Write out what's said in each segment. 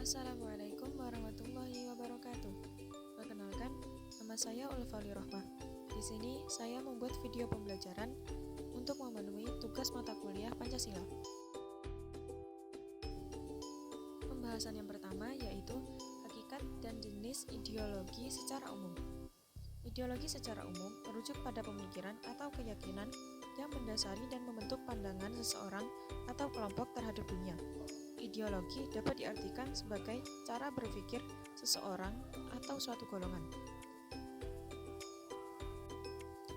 Assalamualaikum warahmatullahi wabarakatuh. Perkenalkan, nama saya Ulfali Rohmah. Di sini saya membuat video pembelajaran untuk memenuhi tugas mata kuliah Pancasila. Pembahasan yang pertama yaitu hakikat dan jenis ideologi secara umum. Ideologi secara umum merujuk pada pemikiran atau keyakinan yang mendasari dan membentuk pandangan seseorang atau kelompok terhadap dunia. Ideologi dapat diartikan sebagai cara berpikir seseorang atau suatu golongan.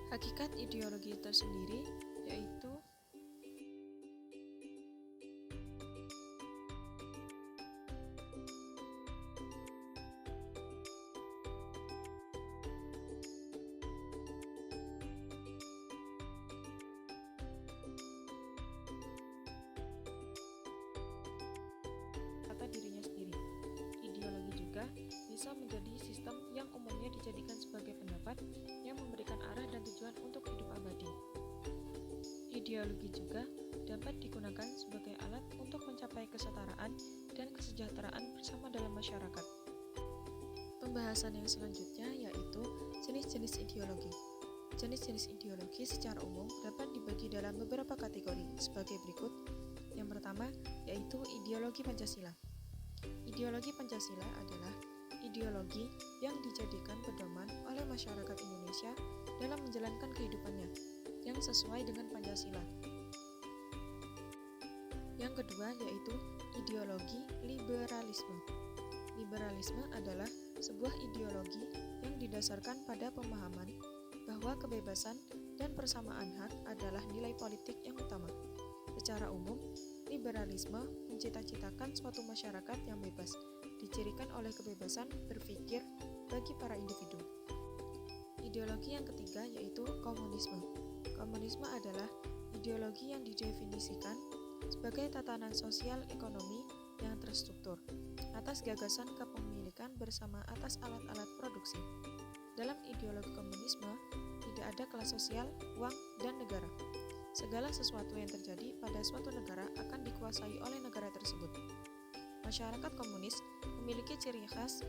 Hakikat ideologi tersendiri yaitu dirinya sendiri. Ideologi juga bisa menjadi sistem yang umumnya dijadikan sebagai pendapat yang memberikan arah dan tujuan untuk hidup abadi. Ideologi juga dapat digunakan sebagai alat untuk mencapai kesetaraan dan kesejahteraan bersama dalam masyarakat. Pembahasan yang selanjutnya yaitu jenis-jenis ideologi. Jenis-jenis ideologi secara umum dapat dibagi dalam beberapa kategori sebagai berikut. Yang pertama yaitu ideologi Pancasila. Ideologi Pancasila adalah ideologi yang dijadikan pedoman oleh masyarakat Indonesia dalam menjalankan kehidupannya yang sesuai dengan Pancasila. Yang kedua yaitu ideologi liberalisme. Liberalisme adalah sebuah ideologi yang didasarkan pada pemahaman bahwa kebebasan dan persamaan hak adalah nilai politik yang utama. Secara umum, liberalisme mencita-citakan suatu masyarakat yang bebas, dicirikan oleh kebebasan berpikir bagi para individu. Ideologi yang ketiga yaitu komunisme. Komunisme adalah ideologi yang didefinisikan sebagai tatanan sosial ekonomi yang terstruktur atas gagasan kepemilikan bersama atas alat-alat produksi. Dalam ideologi komunisme, tidak ada kelas sosial, uang, dan negara. Segala sesuatu yang terjadi pada suatu negara akan dikuasai oleh negara tersebut. Masyarakat komunis memiliki ciri khas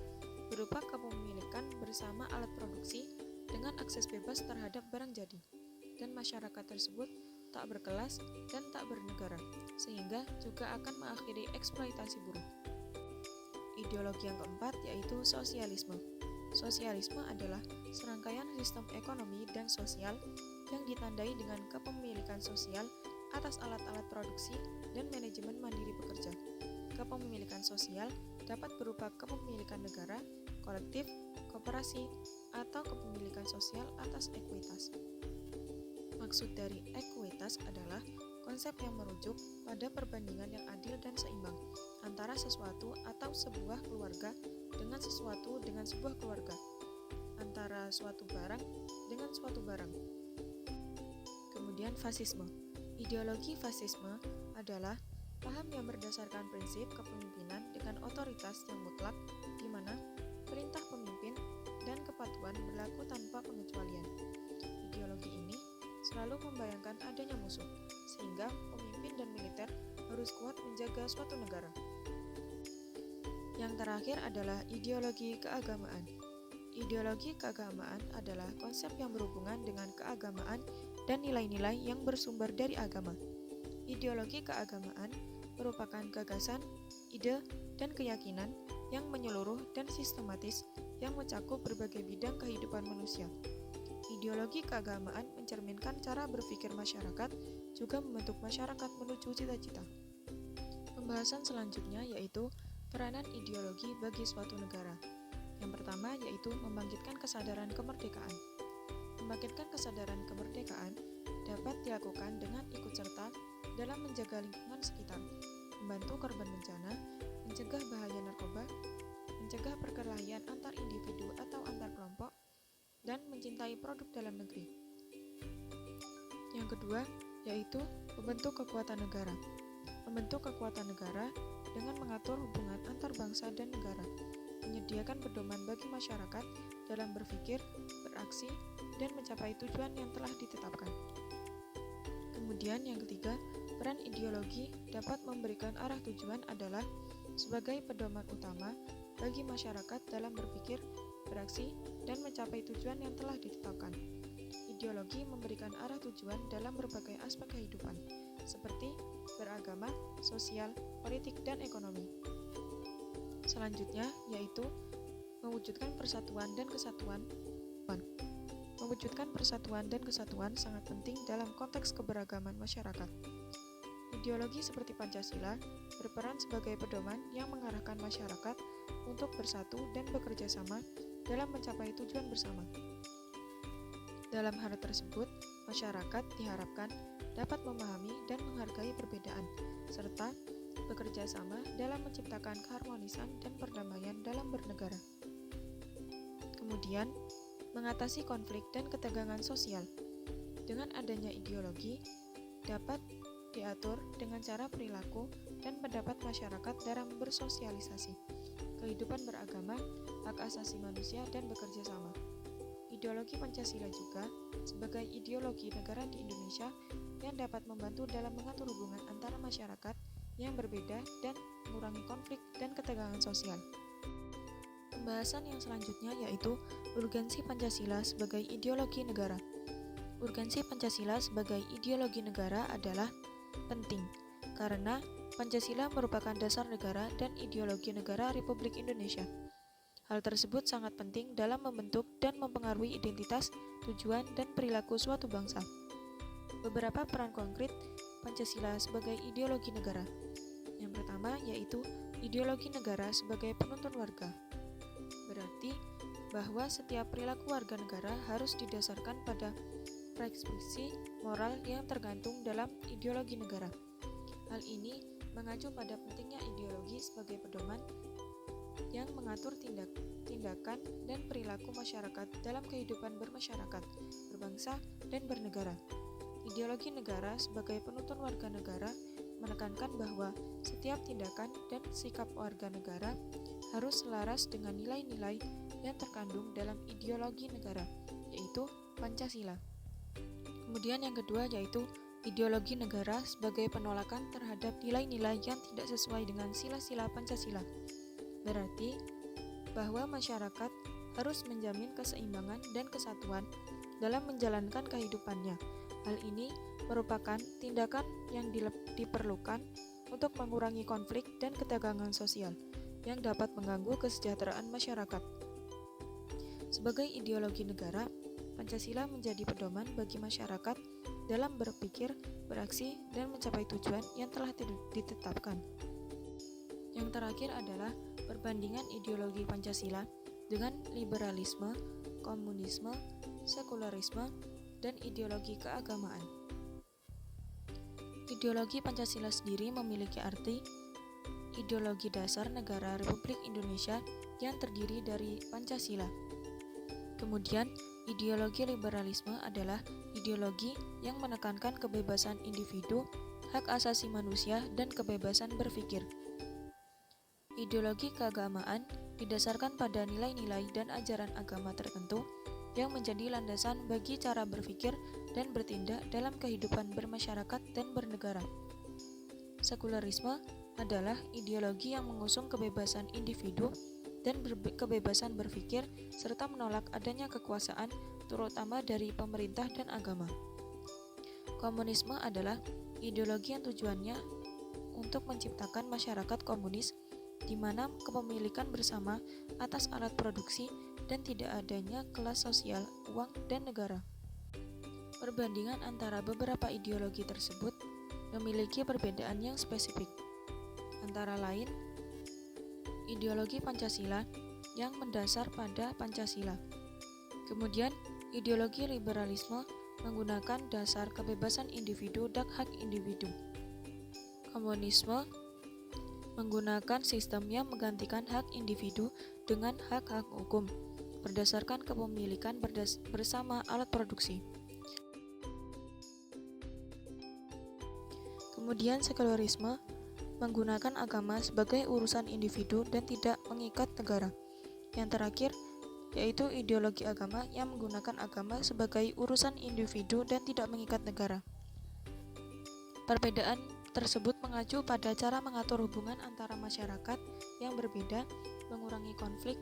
berupa kepemilikan bersama alat produksi dengan akses bebas terhadap barang jadi, dan masyarakat tersebut tak berkelas dan tak bernegara, sehingga juga akan mengakhiri eksploitasi buruh. Ideologi yang keempat yaitu sosialisme. Sosialisme adalah serangkaian sistem ekonomi dan sosial yang ditandai dengan kepemilikan sosial atas alat-alat produksi dan manajemen mandiri pekerja. Kepemilikan sosial dapat berupa kepemilikan negara, kolektif, koperasi, atau kepemilikan sosial atas ekuitas. Maksud dari ekuitas adalah konsep yang merujuk pada perbandingan yang adil dan seimbang antara sesuatu atau sebuah keluarga dengan sesuatu dengan sebuah keluarga, antara suatu barang dengan suatu barang. Kemudian fasisme. Ideologi fasisme adalah paham yang berdasarkan prinsip kepemimpinan dengan otoritas yang mutlak, di mana perintah pemimpin dan kepatuhan berlaku tanpa pengecualian. Ideologi ini selalu membayangkan adanya musuh, sehingga pemimpin dan militer harus kuat menjaga suatu negara. Yang terakhir adalah ideologi keagamaan. Ideologi keagamaan adalah konsep yang berhubungan dengan keagamaan dan nilai-nilai yang bersumber dari agama. Ideologi keagamaan merupakan gagasan, ide, dan keyakinan yang menyeluruh dan sistematis yang mencakup berbagai bidang kehidupan manusia. Ideologi keagamaan mencerminkan cara berpikir masyarakat, juga membentuk masyarakat menuju cita-cita. Pembahasan selanjutnya yaitu peranan ideologi bagi suatu negara. Yang pertama yaitu membangkitkan kesadaran kemerdekaan. Membangkitkan kesadaran kemerdekaan dapat dilakukan dengan ikut serta dalam menjaga lingkungan sekitar, membantu korban bencana, mencegah bahaya narkoba, mencegah perkelahian antar individu atau antar kelompok, dan mencintai produk dalam negeri. Yang kedua yaitu membentuk kekuatan negara. Membentuk kekuatan negara dengan mengatur hubungan antar bangsa dan negara, menyediakan pedoman bagi masyarakat dalam berpikir, beraksi, dan mencapai tujuan yang telah ditetapkan. Kemudian yang ketiga, peran ideologi dapat memberikan arah tujuan adalah sebagai pedoman utama bagi masyarakat dalam berpikir, beraksi, dan mencapai tujuan yang telah ditetapkan. Ideologi memberikan arah tujuan dalam berbagai aspek kehidupan, seperti beragama, sosial, politik, dan ekonomi. Selanjutnya, yaitu mewujudkan persatuan dan kesatuan. Mewujudkan persatuan dan kesatuan sangat penting dalam konteks keberagaman masyarakat. Ideologi seperti Pancasila berperan sebagai pedoman yang mengarahkan masyarakat untuk bersatu dan bekerja sama dalam mencapai tujuan bersama. Dalam hal tersebut, masyarakat diharapkan dapat memahami dan menghargai perbedaan, serta bekerja sama dalam menciptakan keharmonisan dan perdamaian dalam bernegara. Kemudian, mengatasi konflik dan ketegangan sosial. Dengan adanya ideologi, dapat diatur dengan cara perilaku dan pendapat masyarakat dalam bersosialisasi, kehidupan beragama, hak asasi manusia, dan bekerja sama. Ideologi Pancasila juga sebagai ideologi negara di Indonesia yang dapat membantu dalam mengatur hubungan antara masyarakat yang berbeda dan mengurangi konflik dan ketegangan sosial. Pembahasan yang selanjutnya yaitu urgensi Pancasila sebagai ideologi negara. Urgensi Pancasila sebagai ideologi negara adalah penting karena Pancasila merupakan dasar negara dan ideologi negara Republik Indonesia. Hal tersebut sangat penting dalam membentuk dan mempengaruhi identitas, tujuan, dan perilaku suatu bangsa. Beberapa peran konkret Pancasila sebagai ideologi negara. Yang pertama yaitu ideologi negara sebagai penuntun warga. Berarti bahwa setiap perilaku warga negara harus didasarkan pada preskripsi moral yang tergantung dalam ideologi negara. Hal ini mengacu pada pentingnya ideologi sebagai pedoman yang mengatur tindakan dan perilaku masyarakat dalam kehidupan bermasyarakat, berbangsa, dan bernegara. Ideologi negara sebagai penuntun warga negara menekankan bahwa setiap tindakan dan sikap warga negara harus selaras dengan nilai-nilai yang terkandung dalam ideologi negara, yaitu Pancasila. Kemudian yang kedua yaitu ideologi negara sebagai penolakan terhadap nilai-nilai yang tidak sesuai dengan sila-sila Pancasila. Berarti bahwa masyarakat harus menjamin keseimbangan dan kesatuan dalam menjalankan kehidupannya. Hal ini merupakan tindakan yang diperlukan untuk mengurangi konflik dan ketegangan sosial yang dapat mengganggu kesejahteraan masyarakat. Sebagai ideologi negara, Pancasila menjadi pedoman bagi masyarakat dalam berpikir, beraksi, dan mencapai tujuan yang telah ditetapkan. Yang terakhir adalah perbandingan ideologi Pancasila dengan liberalisme, komunisme, sekularisme, dan ideologi keagamaan. Ideologi Pancasila sendiri memiliki arti ideologi dasar negara Republik Indonesia yang terdiri dari Pancasila. Kemudian, ideologi liberalisme adalah ideologi yang menekankan kebebasan individu, hak asasi manusia, dan kebebasan berpikir. Ideologi keagamaan didasarkan pada nilai-nilai dan ajaran agama tertentu yang menjadi landasan bagi cara berpikir dan bertindak dalam kehidupan bermasyarakat dan bernegara. Sekularisme adalah ideologi yang mengusung kebebasan individu dan kebebasan berpikir serta menolak adanya kekuasaan terutama dari pemerintah dan agama. Komunisme adalah ideologi yang tujuannya untuk menciptakan masyarakat komunis di mana kepemilikan bersama atas alat produksi dan tidak adanya kelas sosial, uang, dan negara. Perbandingan antara beberapa ideologi tersebut memiliki perbedaan yang spesifik. Antara lain, ideologi Pancasila yang mendasar pada Pancasila. Kemudian, ideologi liberalisme menggunakan dasar kebebasan individu dan hak individu. Komunisme menggunakan sistem yang menggantikan hak individu dengan hak-hak hukum berdasarkan kepemilikan bersama alat produksi. Kemudian sekularisme menggunakan agama sebagai urusan individu dan tidak mengikat negara. Yang terakhir yaitu ideologi agama yang menggunakan agama sebagai urusan individu dan tidak mengikat negara. Perbedaan tersebut mengacu pada cara mengatur hubungan antara masyarakat yang berbeda, mengurangi konflik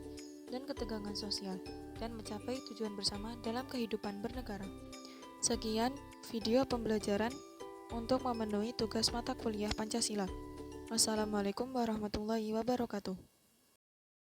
dan ketegangan sosial, dan mencapai tujuan bersama dalam kehidupan bernegara. Sekian video pembelajaran untuk memenuhi tugas mata kuliah Pancasila. Wassalamualaikum warahmatullahi wabarakatuh.